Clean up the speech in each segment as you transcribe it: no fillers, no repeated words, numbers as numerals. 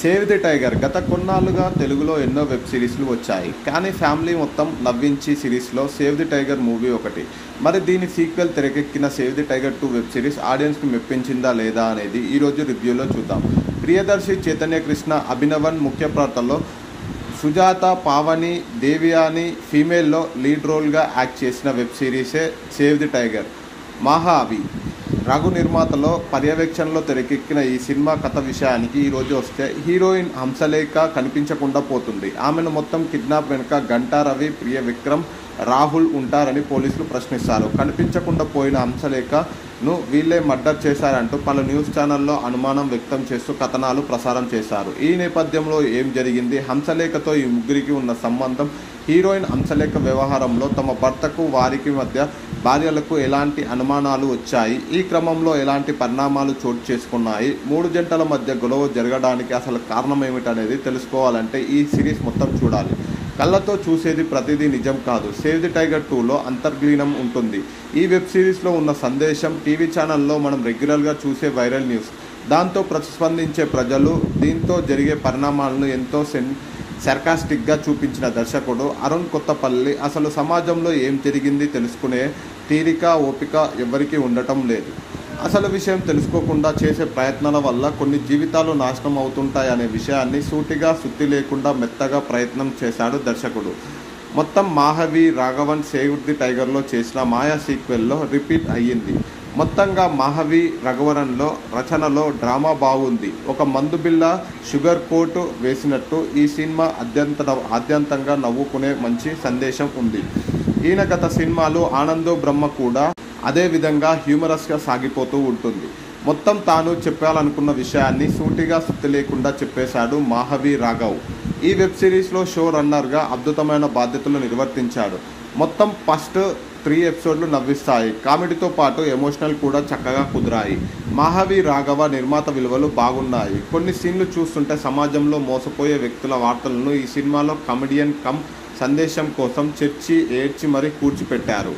Save the tiger గత కొన్నాళ్ళుగా తెలుగులో ఎన్నో వెబ్ సిరీస్లు వచ్చాయి. కానీ ఫ్యామిలీ మొత్తం నవ్వించి సిరీస్లో సేవ్ ది టైగర్ మూవీ ఒకటి. మరి దీని సీక్వెల్ తెరకెక్కిన save the tiger 2 web series ఆడియన్స్కి మెప్పించిందా లేదా అనేది ఈరోజు రివ్యూలో చూద్దాం. ప్రియదర్శి, చైతన్య కృష్ణ, అభినవన్ ముఖ్య పాత్రల్లో, సుజాత, పావని, దేవియాని ఫీమేల్లో లీడ్ రోల్గా యాక్ట్ చేసిన web సిరీసే save the tiger. మహావి Raghu నిర్మాతలో పర్యవేక్షణలో తెరకెక్కిన ఈ సినిమా కథ విషయానికి ఈరోజు వస్తే, హీరోయిన్ హంసలేఖ కనిపించకుండా పోతుంది. ఆమెను మొత్తం కిడ్నాప్ వెనుక గంటా రవి, ప్రియ విక్రమ్, రాహుల్ ఉంటారని పోలీసులు ప్రశ్నిస్తారు. కనిపించకుండా పోయిన హంసలేఖను వీళ్ళే మర్డర్ చేశారంటూ పలు న్యూస్ ఛానల్లో అనుమానం వ్యక్తం చేస్తూ కథనాలు ప్రసారం చేశారు. ఈ నేపథ్యంలో ఏం జరిగింది, హంసలేఖతో ఈ ముగ్గురికి ఉన్న సంబంధం, హీరోయిన్ హంసలేఖ వ్యవహారంలో తమ భర్తకు వారికి మధ్య భార్యలకు ఎలాంటి అనుమానాలు వచ్చాయి, ఈ క్రమంలో ఎలాంటి పరిణామాలు చోటు చేసుకున్నాయి, 3 జంటల మధ్య గొడవ జరగడానికి అసలు కారణం ఏమిటనేది తెలుసుకోవాలంటే ఈ సిరీస్ మొత్తం చూడాలి. కళ్ళతో చూసేది ప్రతిదీ నిజం కాదు. సేవ్ ది టైగర్ 2లో అంతర్లీనం ఉంటుంది. ఈ వెబ్ సిరీస్లో ఉన్న సందేశం టీవీ ఛానల్లో మనం రెగ్యులర్గా చూసే వైరల్ న్యూస్. దాంతో ప్రతిస్పందించే ప్రజలు, దీంతో జరిగే పరిణామాలను ఎంతో సర్కాస్టిక్గా చూపించిన దర్శకుడు అరుణ్ కొత్తపల్లి అసలు సమాజంలో ఏం జరిగింది తెలుసుకునే తీరిక, ఓపిక ఎవరికీ ఉండటం లేదు. అసలు విషయం తెలుసుకోకుండా చేసే ప్రయత్నాల వల్ల కొన్ని జీవితాలు నాశనం అవుతుంటాయనే విషయాన్ని సూటిగా, సుత్తి లేకుండా మెత్తగా ప్రయత్నం చేశాడు దర్శకుడు. మొత్తం మాహవి రాఘవన్ సేవ్ ది టైగర్లో చేసిన మాయా సీక్వెల్లో రిపీట్ అయ్యింది. మొత్తంగా మాహవి రఘువరన్లో రచనలో డ్రామా బాగుంది. ఒక మందు బిళ్ళ షుగర్ కోట్ వేసినట్టు ఈ సినిమా ఆద్యంతంగా నవ్వుకునే మంచి సందేశం ఉంది. ఈయన గత సినిమాలు ఆనందో బ్రహ్మ కూడా అదే విధంగా హ్యూమరస్గా సాగిపోతూ ఉంటుంది. మొత్తం తాను చెప్పాలనుకున్న విషయాన్ని సూటిగా, సుత్తి లేకుండా చెప్పేశాడు మాహవి రాఘవ్. ఈ వెబ్ సిరీస్లో షో రన్నర్గా అద్భుతమైన బాధ్యతలు నిర్వర్తించాడు. మొత్తం ఫస్ట్ 3 ఎపిసోడ్లు నవ్విస్తాయి. కామెడీతో పాటు ఎమోషనల్ కూడా చక్కగా కుదిరాయి. మాహవి రాఘవ నిర్మాత విలువలు బాగున్నాయి. కొన్ని సీన్లు చూస్తుంటే సమాజంలో మోసపోయే వ్యక్తుల వార్తలను ఈ సినిమాలో కమెడియన్ కమ్ సందేశం కోసం ఏడ్చి మరీ కూర్చిపెట్టారు.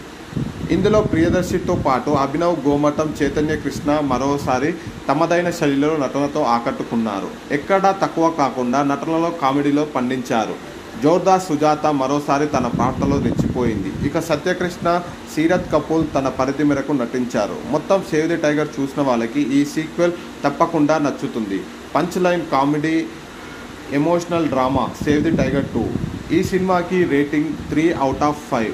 ఇందులో ప్రియదర్శితో పాటు అభినవ్, గోమటం, చైతన్య కృష్ణ మరోసారి తమదైన శైలిలో నటనతో ఆకట్టుకున్నారు. ఎక్కడా తక్కువ కాకుండా నటనలో, కామెడీలో పండించారు. జోర్దార్ సుజాత మరోసారి తన పాత్రలో రెచ్చిపోయింది. ఇక సత్యకృష్ణ, సీరత్ కపూర్ తన పరిధి మేరకు నటించారు. మొత్తం సేవ్ ది టైగర్ చూసిన వాళ్ళకి ఈ సీక్వెల్ తప్పకుండా నచ్చుతుంది. Punch line comedy, emotional drama save the tiger 2. ఈ సినిమాకి రేటింగ్ 3/5.